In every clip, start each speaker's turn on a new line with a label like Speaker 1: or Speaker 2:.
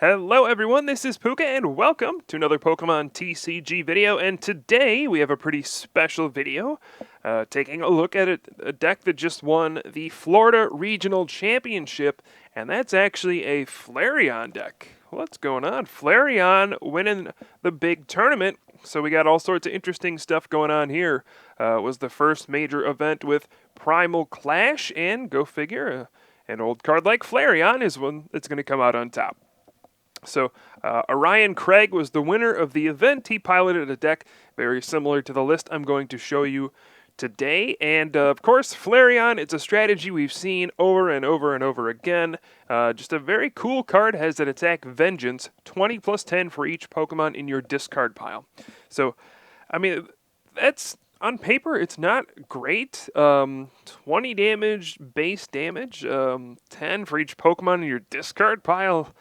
Speaker 1: Hello everyone, this is Pooka and welcome to another Pokemon TCG video, and today we have a pretty special video taking a look at a deck that just won the Florida Regional Championship, and that's actually a Flareon deck. What's going on? Flareon winning the big tournament, so we got all sorts of interesting stuff going on here. It was the first major event with Primal Clash, and go figure, an old card like Flareon is one that's going to come out on top. So, Orion Craig was the winner of the event. He piloted a deck very similar to the list I'm going to show you today. And, of course, Flareon, it's a strategy we've seen over and over and over again. Just a very cool card, has an attack Vengeance, 20 plus 10 for each Pokemon in your discard pile. So, I mean, that's... on paper, it's not great. 20 damage, base damage, 10 for each Pokemon in your discard pile.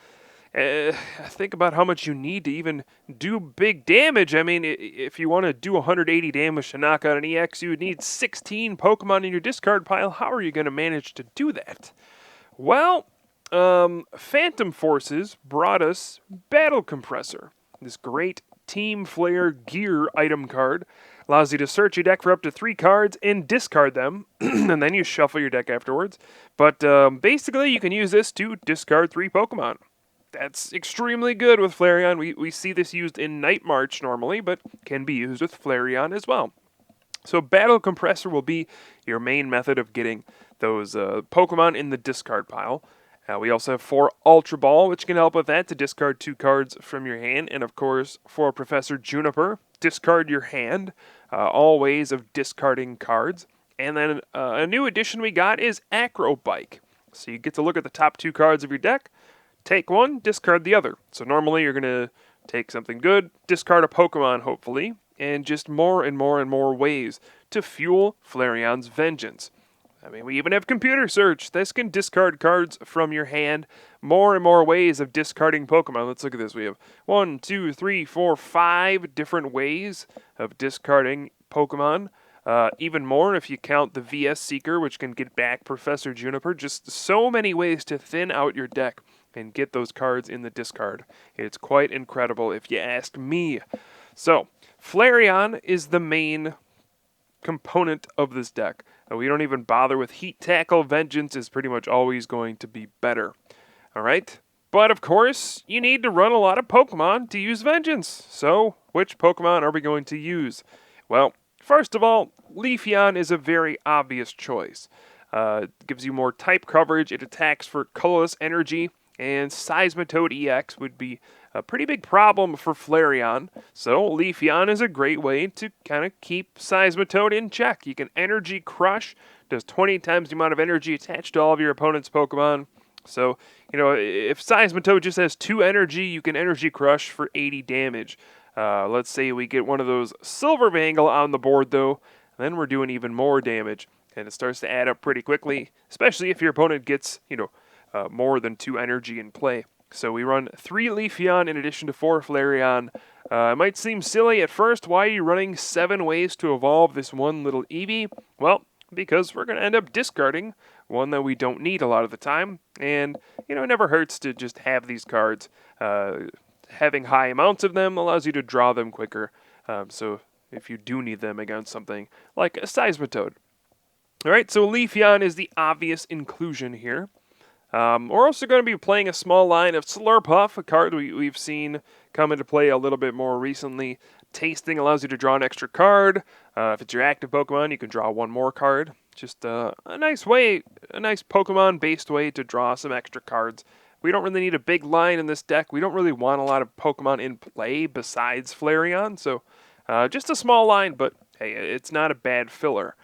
Speaker 1: Think about how much you need to even do big damage. I mean, if you want to do 180 damage to knock out an EX, you would need 16 Pokemon in your discard pile. How are you going to manage to do that? Well, Phantom Forces brought us Battle Compressor, this great Team Flare gear item card. Allows you to search your deck for up to 3 cards and discard them, and then you shuffle your deck afterwards. But basically, you can use this to discard 3 Pokemon. That's extremely good with Flareon. We see this used in Night March normally, but can be used with Flareon as well. So Battle Compressor will be your main method of getting those Pokemon in the discard pile. We also have 4 Ultra Ball, which can help with that, to discard 2 cards from your hand. And of course, for Professor Juniper, discard your hand. All ways of discarding cards. And then a new addition we got is Acro Bike. So you get to look at the top 2 cards of your deck, take one, discard the other. So normally you're going to take something good, discard a Pokemon, hopefully, and just more and more and more ways to fuel Flareon's vengeance. I mean, we even have Computer Search. This can discard cards from your hand. More and more ways of discarding Pokemon. Let's look at this. We have 1, 2, 3, 4, 5 different ways of discarding Pokemon. Even more if you count the VS Seeker, which can get back Professor Juniper. Just so many ways to thin out your deck and get those cards in the discard. It's quite incredible if you ask me. So, Flareon is the main component of this deck. We don't even bother with Heat Tackle. Vengeance is pretty much always going to be better. Alright? But of course, you need to run a lot of Pokemon to use Vengeance. So, which Pokemon are we going to use? Well, first of all, Leafeon is a very obvious choice. It gives you more type coverage, it attacks for colorless energy, and Seismitoad EX would be a pretty big problem for Flareon. So Leafeon is a great way to kind of keep Seismitoad in check. You can Energy Crush, does 20 times the amount of energy attached to all of your opponent's Pokemon. So, you know, if Seismitoad just has 2 energy, you can Energy Crush for 80 damage. Let's say we get one of those Silver Bangle on the board, though, then we're doing even more damage. And it starts to add up pretty quickly, especially if your opponent gets, more than 2 energy in play. So we run 3 Leafeon in addition to 4 Flareon. It might seem silly at first. Why are you running 7 ways to evolve this one little Eevee? Well, because we're going to end up discarding one that we don't need a lot of the time. And, it never hurts to just have these cards. Having high amounts of them allows you to draw them quicker. So if you do need them against something like a Seismitoad. Alright, so Leafeon is the obvious inclusion here. We're also going to be playing a small line of Slurpuff, a card we've seen come into play a little bit more recently. Tasting allows you to draw an extra card. If it's your active Pokemon, you can draw 1 more card. Just a nice Pokemon-based way to draw some extra cards. We don't really need a big line in this deck. We don't really want a lot of Pokemon in play besides Flareon, so just a small line, but hey, it's not a bad filler.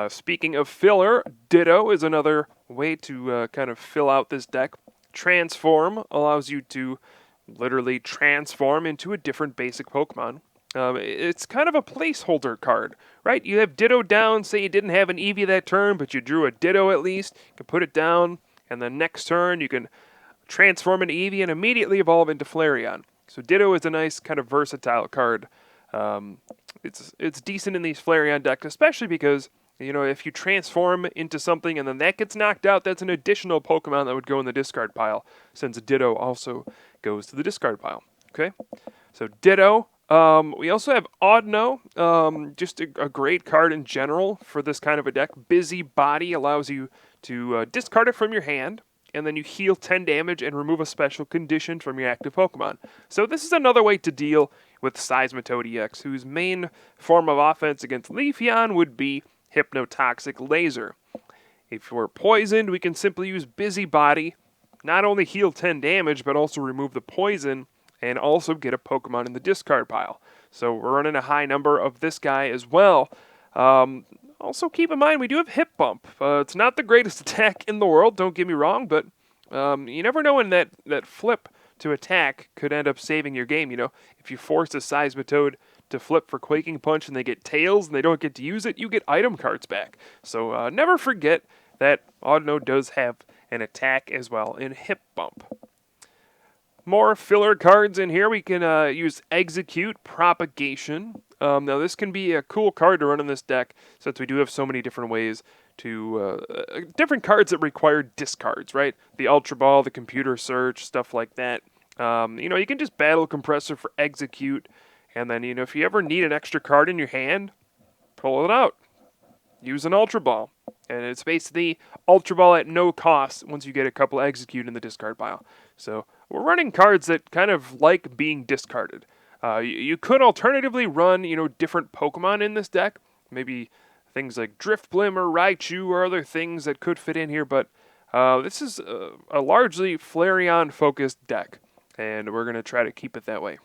Speaker 1: Speaking of filler, Ditto is another way to kind of fill out this deck. Transform allows you to literally transform into a different basic Pokemon. It's kind of a placeholder card, right? You have Ditto down, say you didn't have an Eevee that turn, but you drew a Ditto at least. You can put it down, and the next turn you can transform into Eevee and immediately evolve into Flareon. So Ditto is a nice kind of versatile card. It's decent in these Flareon decks, especially because You know, if you transform into something and then that gets knocked out, that's an additional Pokemon that would go in the discard pile, since Ditto also goes to the discard pile. Okay, so Ditto. We also have Audino, just a great card in general for this kind of a deck. Busy Body allows you to discard it from your hand, and then you heal 10 damage and remove a special condition from your active Pokemon. So this is another way to deal with Seismitoad EX, whose main form of offense against Leafeon would be Hypnotoxic Laser. If we're poisoned, we can simply use Busy Body, not only heal 10 damage, but also remove the poison, and also get a Pokemon in the discard pile. So we're running a high number of this guy as well. Also keep in mind, we do have Hip Bump. It's not the greatest attack in the world, don't get me wrong, but you never know when that flip to attack could end up saving your game. You know, if you force a Seismitoad to flip for Quaking Punch and they get tails and they don't get to use it, you get item cards back. So never forget that Audino does have an attack as well in Hip Bump. More filler cards in here. We can use Execute, Propagation. Now this can be a cool card to run in this deck since we do have so many different ways to, different cards that require discards, right? The Ultra Ball, the Computer Search, stuff like that. You know, you can just battle Compressor for Execute, and then, you know, if you ever need an extra card in your hand, pull it out. Use an Ultra Ball. And it's basically Ultra Ball at no cost once you get a couple Execute in the discard pile. So we're running cards that kind of like being discarded. You could alternatively run, you know, different Pokemon in this deck. Maybe things like Drifblim or Raichu or other things that could fit in here. But this is a largely Flareon-focused deck. And we're going to try to keep it that way.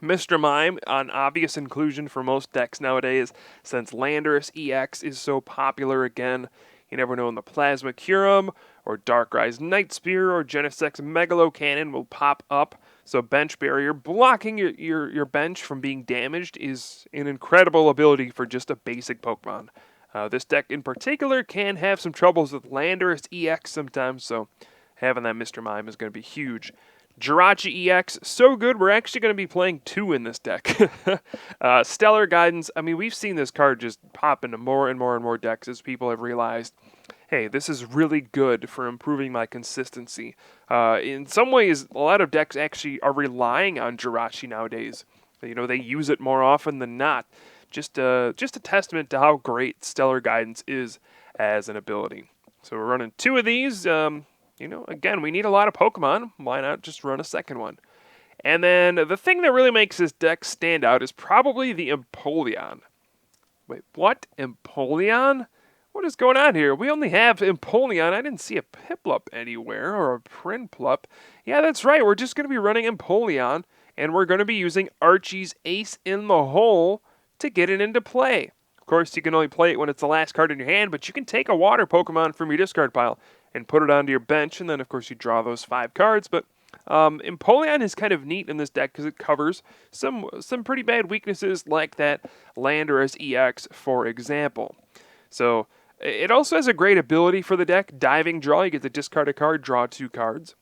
Speaker 1: Mr. Mime, an obvious inclusion for most decks nowadays, since Landorus EX is so popular again. You never know when the Plasma Curum, or Darkrise Night Spear, or Genesect's Megalo Cannon will pop up. So Bench Barrier, blocking your bench from being damaged, is an incredible ability for just a basic Pokemon. This deck in particular can have some troubles with Landorus EX sometimes, so having that Mr. Mime is going to be huge. Jirachi EX, so good, we're actually going to be playing 2 in this deck. Stellar Guidance, I mean, we've seen this card just pop into more and more and more decks as people have realized, hey, this is really good for improving my consistency. In some ways, a lot of decks actually are relying on Jirachi nowadays. You know, they use it more often than not. Just a testament to how great Stellar Guidance is as an ability. So we're running 2 of these. You know, again, we need a lot of Pokemon. Why not just run a second one? And then the thing that really makes this deck stand out is probably the Empoleon. Wait, what? Empoleon? What is going on here? We only have Empoleon. I didn't see a Piplup anywhere, or a Prinplup. Yeah, that's right. We're just going to be running Empoleon, and we're going to be using Archie's Ace in the Hole to get it into play. Of course, you can only play it when it's the last card in your hand, but you can take a water Pokemon from your discard pile and put it onto your bench, and then, of course, you draw those 5 cards. But Empoleon is kind of neat in this deck because it covers some pretty bad weaknesses like that Landorus EX, for example. So it also has a great ability for the deck, Diving Draw. You get to discard a card, draw 2 cards.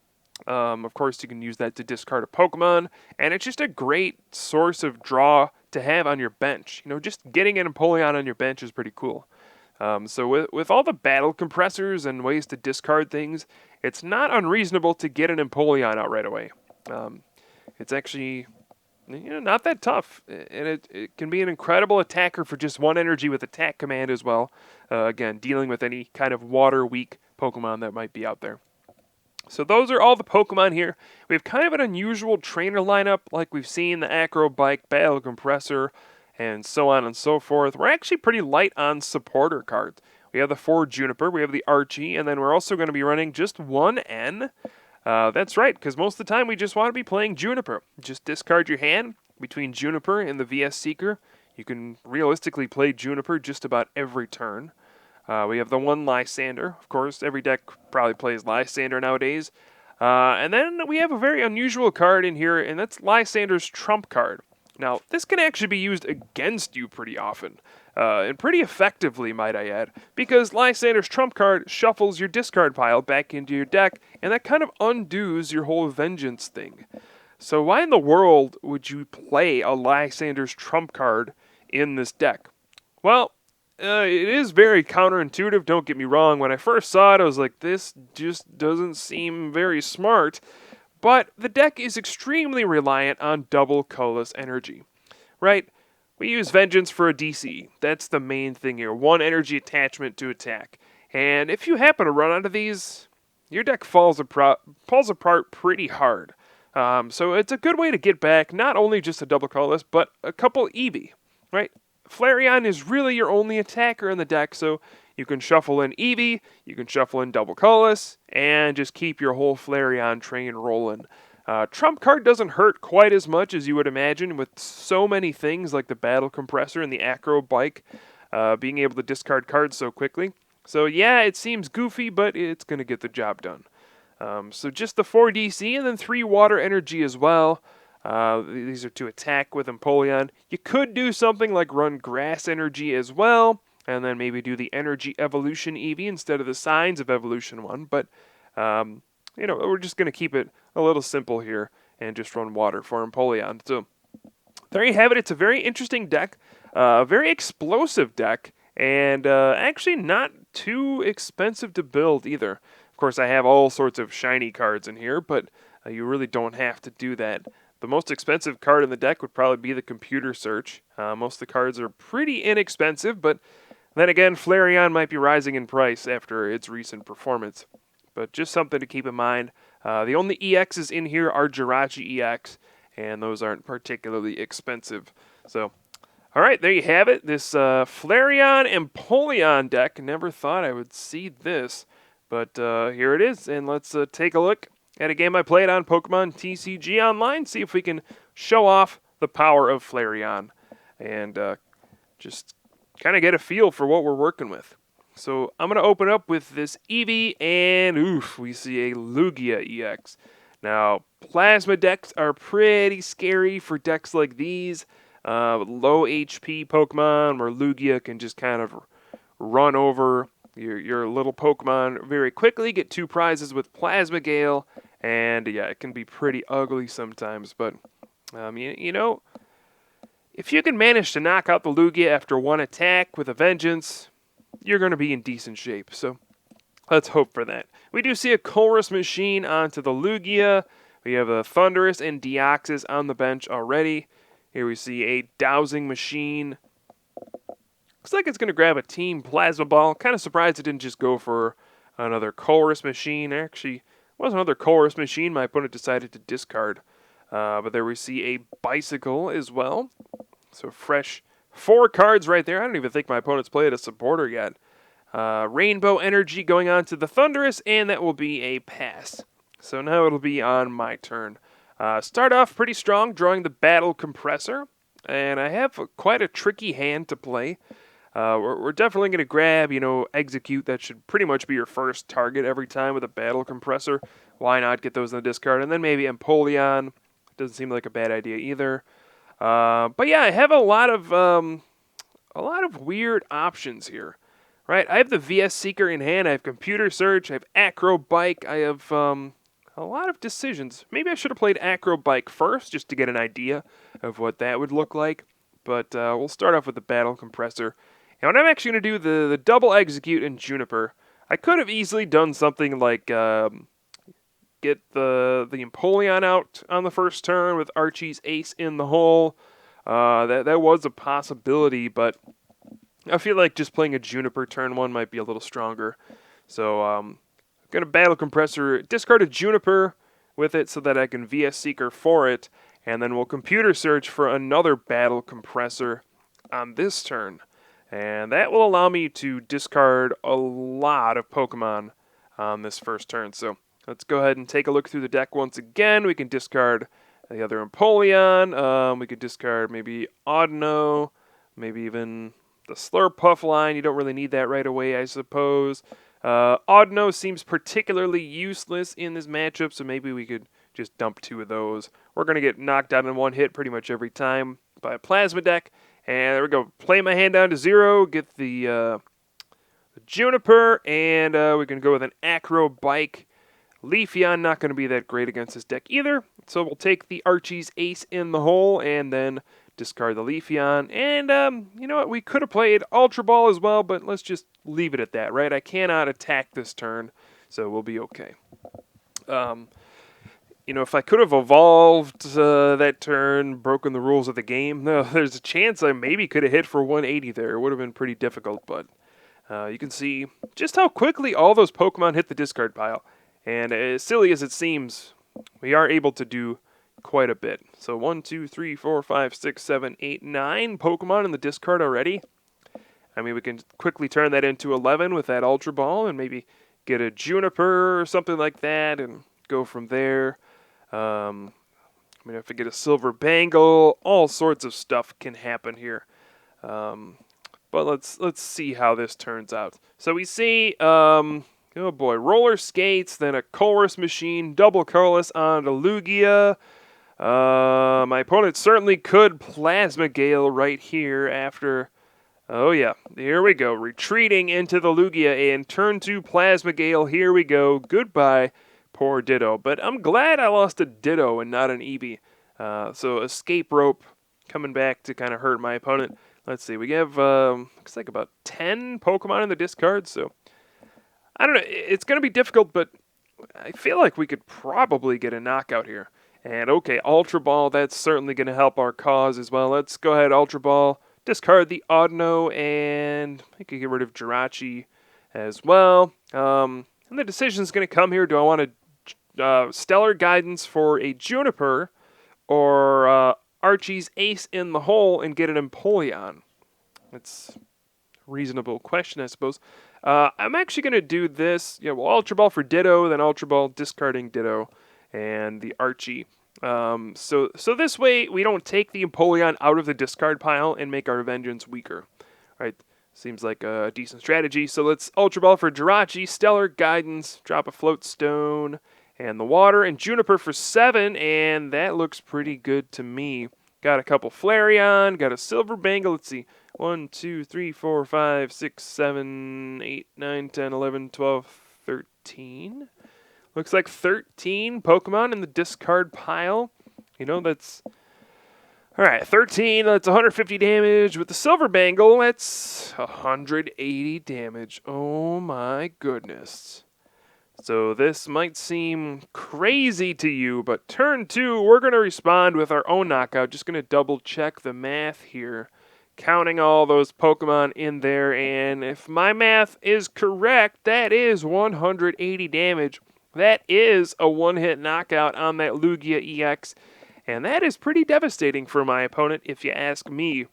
Speaker 1: Of course, you can use that to discard a Pokemon, and it's just a great source of draw to have on your bench. You know, just getting an Empoleon on your bench is pretty cool. So with all the battle compressors and ways to discard things, it's not unreasonable to get an Empoleon out right away. It's actually, you know, not that tough, and it can be an incredible attacker for just 1 energy with attack command as well. Again, dealing with any kind of water-weak Pokemon that might be out there. So those are all the Pokemon here. We have kind of an unusual trainer lineup, like we've seen the Acro Bike, Battle Compressor, and so on and so forth. We're actually pretty light on supporter cards. We have the 4 Juniper, we have the Archie, and then we're also going to be running just 1 N. That's right, because most of the time we just want to be playing Juniper. Just discard your hand between Juniper and the VS Seeker. You can realistically play Juniper just about every turn. We have the 1 Lysander. Of course, every deck probably plays Lysander nowadays. And then we have a very unusual card in here, and that's Lysander's Trump card. Now, this can actually be used against you pretty often, and pretty effectively, might I add, because Lysander's Trump card shuffles your discard pile back into your deck, and that kind of undoes your whole Vengeance thing. So why in the world would you play a Lysander's Trump card in this deck? Well, it is very counterintuitive, don't get me wrong. When I first saw it, I was like, this just doesn't seem very smart. But the deck is extremely reliant on double colorless energy, right? We use Vengeance for a DC. That's the main thing here. One energy attachment to attack. And if you happen to run out of these, your deck falls apart pretty hard. So it's a good way to get back not only just a double colorless, but a couple Eevee, right? Flareon is really your only attacker in the deck, so you can shuffle in Eevee, you can shuffle in double colorless, and just keep your whole Flareon train rolling. Trump card doesn't hurt quite as much as you would imagine with so many things like the Battle Compressor and the Acro Bike, being able to discard cards so quickly. So yeah, it seems goofy, but it's going to get the job done. So just the 4 DC and then 3 water energy as well. These are to attack with Empoleon. You could do something like run grass energy as well, and then maybe do the energy evolution Eevee instead of the signs of evolution one. But, we're just going to keep it a little simple here and just run water for Empoleon. So there you have it. It's a very interesting deck, a very explosive deck, and actually not too expensive to build either. Of course, I have all sorts of shiny cards in here, but you really don't have to do that. The most expensive card in the deck would probably be the Computer Search. Most of the cards are pretty inexpensive, but then again, Flareon might be rising in price after its recent performance. But just something to keep in mind. The only EXs in here are Jirachi EX, and those aren't particularly expensive. So, alright, there you have it. This Flareon Empoleon deck. Never thought I would see this, but here it is. And let's take a look at a game I played on Pokemon TCG Online, see if we can show off the power of Flareon and just kind of get a feel for what we're working with. So I'm going to open up with this Eevee, and oof, we see a Lugia EX. Now, Plasma decks are pretty scary for decks like these. Low HP Pokemon where Lugia can just kind of run over your little Pokemon very quickly, get 2 prizes with Plasma Gale, and yeah, it can be pretty ugly sometimes, but if you can manage to knock out the Lugia after 1 attack with a Vengeance, you're going to be in decent shape, so let's hope for that. We do see a Chorus Machine onto the Lugia. We have a Thundurus and Deoxys on the bench already. Here we see a Dowsing Machine. Looks like it's going to grab a Team Plasma Ball. Kind of surprised it didn't just go for another Chorus Machine. Actually, was another Chorus Machine my opponent decided to discard. But there we see a Bicycle as well. So fresh 4 cards right there. I don't even think my opponent's played a supporter yet. Rainbow Energy going on to the Thundurus, and that will be a pass. So now it'll be on my turn. Start off pretty strong, drawing the Battle Compressor. And I have quite a tricky hand to play. We're definitely going to grab, Execute. That should pretty much be your first target every time with a Battle Compressor. Why not get those in the discard? And then maybe Empoleon. Doesn't seem like a bad idea either. But yeah, I have a lot of weird options here. Right? I have the VS Seeker in hand. I have Computer Search. I have Acro Bike. I have a lot of decisions. Maybe I should have played Acro Bike first just to get an idea of what that would look like. But we'll start off with the Battle Compressor. And I'm actually going to do the double Execute in Juniper. I could have easily done something like get the Empoleon out on the first turn with Archie's Ace in the hole. That was a possibility, but I feel like just playing a Juniper turn 1 might be a little stronger. So I'm going to Battle Compressor, discard a Juniper with it so that I can VS Seeker for it, and then we'll Computer Search for another Battle Compressor on this turn. And that will allow me to discard a lot of Pokemon on this first turn. So let's go ahead and take a look through the deck once again. We can discard the other Empoleon. We could discard maybe Audino, maybe even the Slurpuff line. You don't really need that right away, I suppose. Audino seems particularly useless in this matchup, so maybe we could just dump 2 of those. We're going to get knocked out in 1 hit pretty much every time by a Plasma deck. And there we go. Play my hand down to 0, get the Juniper, and we can go with an Acro Bike. Leafeon, not going to be that great against this deck either. So we'll take the Archie's Ace in the hole and then discard the Leafeon, and you know what, we could have played Ultra Ball as well, but let's just leave it at that, right? I cannot attack this turn, so we'll be okay. You know, if I could have evolved that turn, broken the rules of the game, no, there's a chance I maybe could have hit for 180 there. It would have been pretty difficult, but you can see just how quickly all those Pokemon hit the discard pile. And as silly as it seems, we are able to do quite a bit. So 1, 2, 3, 4, 5, 6, 7, 8, 9 Pokemon in the discard already. I mean, we can quickly turn that into 11 with that Ultra Ball and maybe get a Juniper or something like that and go from there. I mean, if I get a Silver Bangle, all sorts of stuff can happen here. But let's see how this turns out. So we see, oh boy, Roller Skates, then a Chorus Machine, double Colorless on a Lugia. My opponent certainly could Plasma Gale right here after. Oh yeah, here we go. Retreating into the Lugia and turn 2 Plasma Gale. Here we go. Goodbye, poor Ditto. But I'm glad I lost a Ditto and not an Eevee. So Escape Rope coming back to kind of hurt my opponent. Let's see, we have, looks like about 10 Pokemon in the discard, so I don't know, it's going to be difficult, but I feel like we could probably get a knockout here. And okay, Ultra Ball, that's certainly going to help our cause as well. Let's go ahead, Ultra Ball, discard the Audino, and I could get rid of Jirachi as well. And the decision's going to come here, do I want a Stellar Guidance for a Juniper, or Archie's Ace in the Hole and get an Empoleon? That's a reasonable question, I suppose. I'm actually going to do this. Yeah, well, Ultra Ball for Ditto, then Ultra Ball discarding Ditto, and the Archie. So this way, we don't take the Empoleon out of the discard pile and make our Vengeance weaker. Right? Seems like a decent strategy. So let's Ultra Ball for Jirachi, Stellar Guidance, drop a Float Stone, and the Water, and Juniper for 7, and that looks pretty good to me. Got a couple Flareon, got a Silver Bangle, let's see, 1, 2, 3, 4, 5, 6, 7, 8, 9, 10, 11, 12, 13. Looks like 13 Pokemon in the discard pile. You know, that's... Alright, 13, that's 150 damage. With the Silver Bangle, that's 180 damage. Oh my goodness. So this might seem crazy to you, but turn 2, we're going to respond with our own knockout. Just going to double check the math here. Counting all those Pokemon in there, and if my math is correct, that is 180 damage. That is a one-hit knockout on that Lugia EX, and that is pretty devastating for my opponent, if you ask me.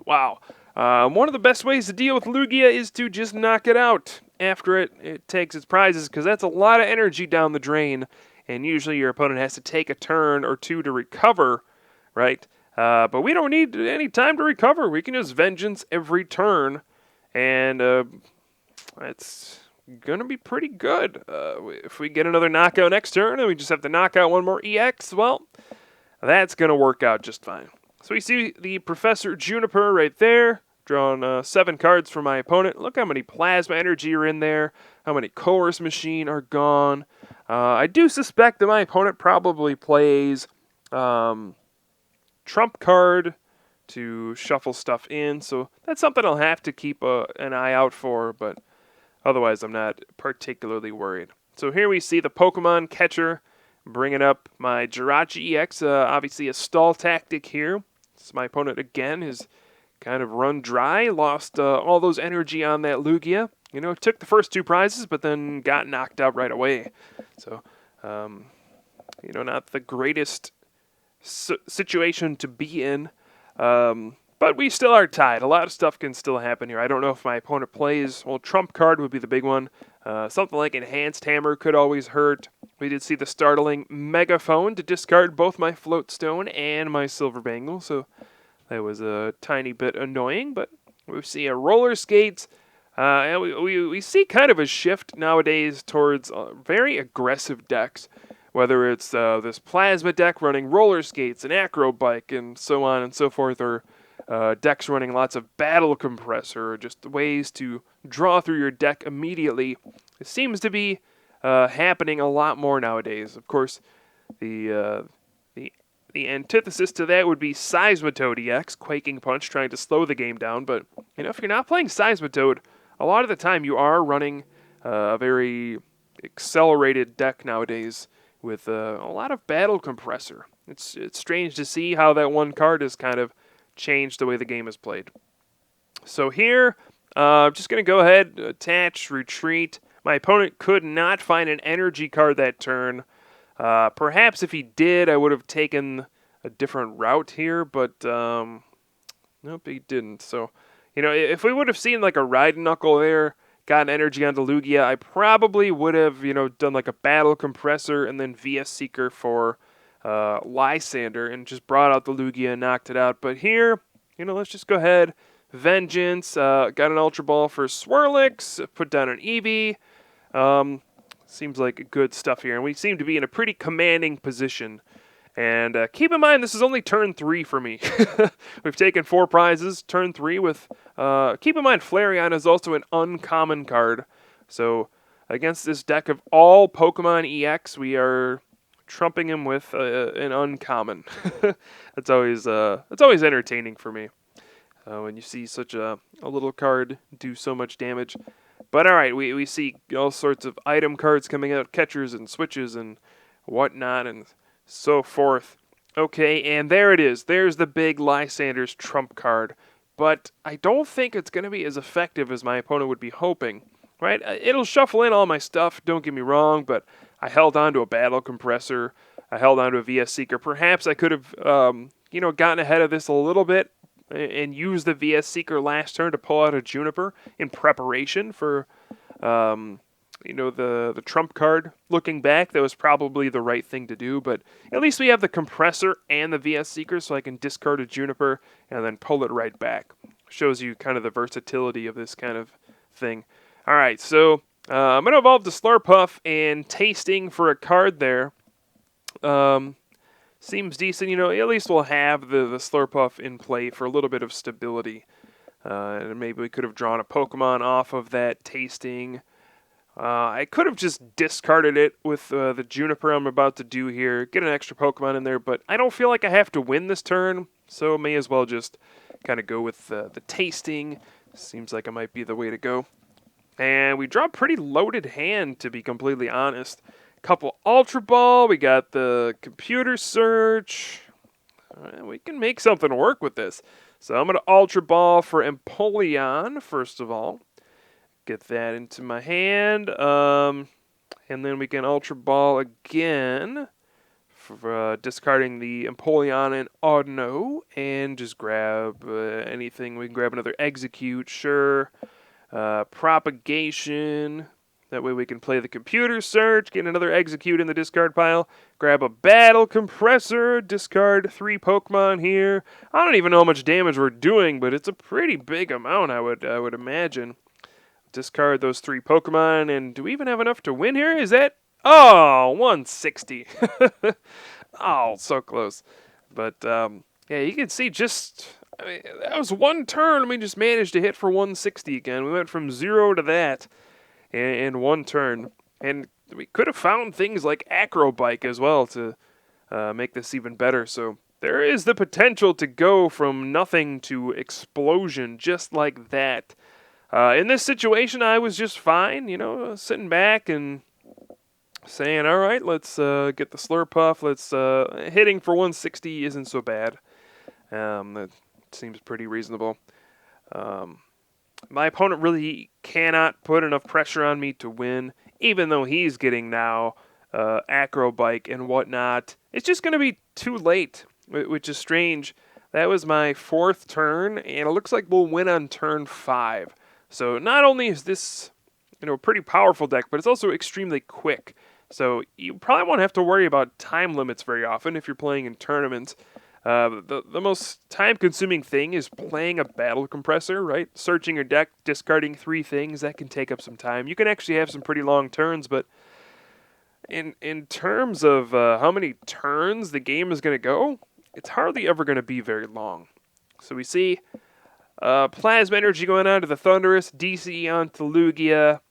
Speaker 1: Wow. One of the best ways to deal with Lugia is to just knock it out after it takes its prizes, because that's a lot of energy down the drain, and usually your opponent has to take a turn or two to recover, right? But we don't need any time to recover. We can just Vengeance every turn, and it's going to be pretty good. If we get another knockout next turn, and we just have to knock out one more EX, well, that's going to work out just fine. So we see the Professor Juniper right there. Drawn 7 cards for my opponent. Look how many Plasma Energy are in there. How many Chorus Machine are gone. I do suspect that my opponent probably plays Trump card to shuffle stuff in. So that's something I'll have to keep an eye out for. But otherwise, I'm not particularly worried. So here we see the Pokemon Catcher bringing up my Jirachi EX. Obviously a stall tactic here. So my opponent, again, is kind of run dry, lost all those energy on that Lugia. You know, took the first 2 prizes, but then got knocked out right away. So, you know, not the greatest situation to be in. But we still are tied. A lot of stuff can still happen here. I don't know if my opponent plays. Well, Trump card would be the big one. Something like Enhanced Hammer could always hurt. We did see the startling Megaphone to discard both my Float Stone and my Silver Bangle. So that was a tiny bit annoying, but we see a Roller Skates. And we see kind of a shift nowadays towards very aggressive decks, whether it's this Plasma deck running Roller Skates and Acro Bike and so on and so forth, or decks running lots of Battle Compressor, or just ways to draw through your deck immediately. It seems to be happening a lot more nowadays. Of course, the The antithesis to that would be Seismitoad EX, Quaking Punch, trying to slow the game down. But, if you're not playing Seismitoad, a lot of the time you are running a very accelerated deck nowadays with a lot of Battle Compressor. It's strange to see how that one card has kind of changed the way the game is played. So here, I'm just going to go ahead, attach, retreat. My opponent could not find an energy card that turn. Perhaps if he did, I would have taken a different route here, but nope, he didn't. So, if we would have seen like a Ride Knuckle there, gotten energy onto Lugia, I probably would have, done like a Battle Compressor and then VS Seeker for Lysander and just brought out the Lugia and knocked it out. But here, let's just go ahead. Vengeance, got an Ultra Ball for Swirlix, put down an Eevee. Seems like good stuff here, and we seem to be in a pretty commanding position. And keep in mind, this is only turn 3 for me. We've taken 4 prizes, turn 3 with... keep in mind, Flareon is also an uncommon card. So, against this deck of all Pokemon EX, we are trumping him with an uncommon. That's always entertaining for me. When you see such a little card do so much damage. But alright, we see all sorts of item cards coming out, catchers and switches and whatnot and so forth. Okay, and there it is. There's the big Lysander's trump card. But I don't think it's going to be as effective as my opponent would be hoping. Right? It'll shuffle in all my stuff, don't get me wrong, but I held on to a Battle Compressor. I held on to a VS Seeker. Perhaps I could have, gotten ahead of this a little bit and use the VS Seeker last turn to pull out a Juniper in preparation for, the trump card. Looking back, that was probably the right thing to do, but at least we have the Compressor and the VS Seeker, so I can discard a Juniper and then pull it right back. Shows you kind of the versatility of this kind of thing. Alright, so I'm going to evolve the Slurpuff and Tasting for a card there. Seems decent, at least we'll have the Slurpuff in play for a little bit of stability. And maybe we could have drawn a Pokemon off of that Tasting. I could have just discarded it with the Juniper I'm about to do here, get an extra Pokemon in there, but I don't feel like I have to win this turn, so may as well just kind of go with the Tasting. Seems like it might be the way to go. And we draw a pretty loaded hand, to be completely honest. Couple Ultra Ball, we got the Computer Search. We can make something work with this. So I'm going to Ultra Ball for Empoleon, first of all. Get that into my hand. And then we can Ultra Ball again for discarding the Empoleon and Audino. And just grab anything. We can grab another Execute, sure. Propagation. That way we can play the Computer Search, get another Execute in the discard pile, grab a Battle Compressor, discard 3 Pokemon here. I don't even know how much damage we're doing, but it's a pretty big amount, I would imagine. Discard those 3 Pokemon, and do we even have enough to win here? Is that... Oh, 160. Oh, so close. But, yeah, you can see that was one turn, and we just managed to hit for 160 again. We went from 0 to that in one turn. And we could have found things like Acrobike as well to make this even better. So there is the potential to go from nothing to explosion just like that. In this situation, I was just fine, sitting back and saying, all right, let's get the Slurpuff. Hitting for 160 isn't so bad. That seems pretty reasonable. My opponent really cannot put enough pressure on me to win, even though he's getting now Acrobike and whatnot. It's just going to be too late, which is strange. That was my 4th turn, and it looks like we'll win on turn 5. So not only is this a pretty powerful deck, but it's also extremely quick. So you probably won't have to worry about time limits very often if you're playing in tournaments. The most time-consuming thing is playing a Battle Compressor, right? Searching your deck, discarding 3 things, that can take up some time. You can actually have some pretty long turns, but in terms of how many turns the game is going to go, it's hardly ever going to be very long. So we see Plasma Energy going on to the Thundurus, DCE onto Lugia.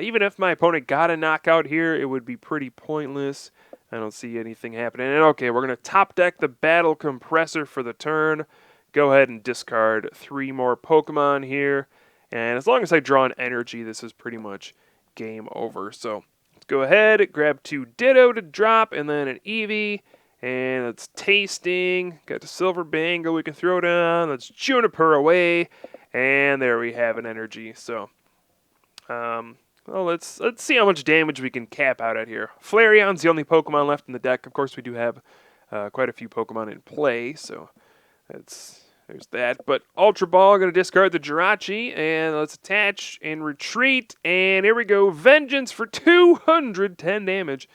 Speaker 1: Even if my opponent got a knockout here, it would be pretty pointless. I don't see anything happening. And okay, we're going to top deck the Battle Compressor for the turn. Go ahead and discard 3 more Pokemon here. And as long as I draw an energy, this is pretty much game over. So let's go ahead, grab 2 Ditto to drop, and then an Eevee. And it's tasting. Got the Silver Bangle we can throw down. Let's Juniper away. And there we have an energy. So, well, let's see how much damage we can cap out at here. Flareon's the only Pokemon left in the deck. Of course, we do have quite a few Pokemon in play. So there's that. But Ultra Ball, going to discard the Jirachi. And let's attach and retreat. And here we go. Vengeance for 210 damage.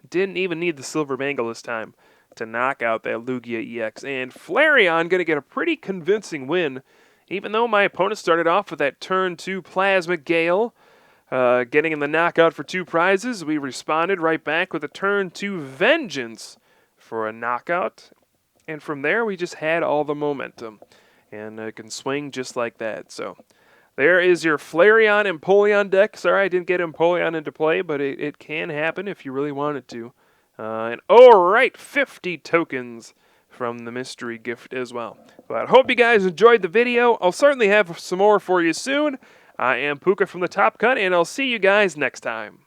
Speaker 1: Didn't even need the Silver Bangle this time to knock out that Lugia EX. And Flareon going to get a pretty convincing win, even though my opponent started off with that turn 2 Plasma Gale, getting in the knockout for 2 prizes. We responded right back with a turn 2 Vengeance for a knockout. And from there, we just had all the momentum. And it can swing just like that. So there is your Flareon Empoleon deck. Sorry I didn't get Empoleon into play, but it can happen if you really wanted to. And alright, 50 tokens from the mystery gift as well. But I hope you guys enjoyed the video. I'll certainly have some more for you soon. I am Pooka from the Top Cut, and I'll see you guys next time.